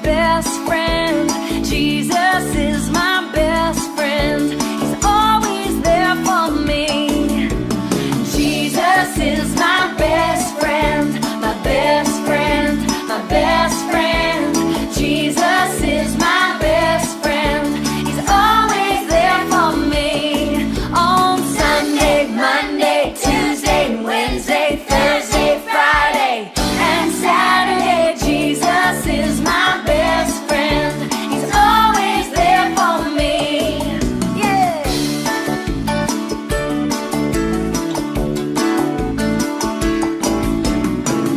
best friend. Jesus is my best friend. He's always there for me. Jesus is my best friend, my best friend, my best friend. Jesus is my best friend. He's always there for me. On Sunday, Monday, Tuesday, Wednesday, Thursday, Friday, and Saturday. Jesus is my best friend. He's always there for me. Yeah.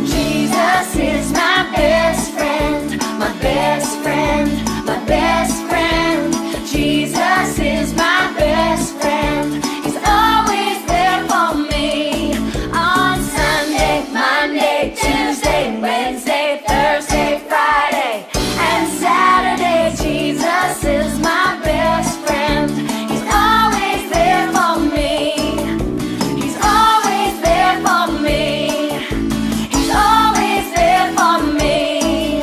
Jesus is my best friend, my best friend, my best friend. Jesus is my best friend. He's always there for me. On Sunday, Monday, Tuesday, Wednesday, Thursday, Friday, and Saturday. Jesus is my best friend. He's always there for me. He's always there for me. He's always there for me.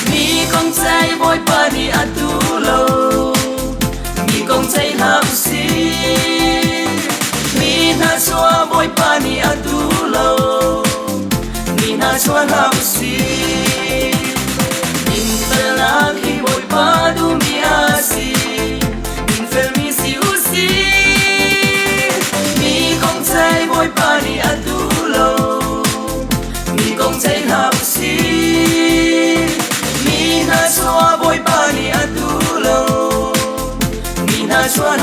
Mi con say boy pani atulo, mi con say hamsi, mi na sua boy pani atulo, mi na sua hamsi, min pelaki boy padu mi asi, min fermi si usi, mi con say boy pani atulo, mi con say hamsi. Mina sua boy pani atulo, mina sua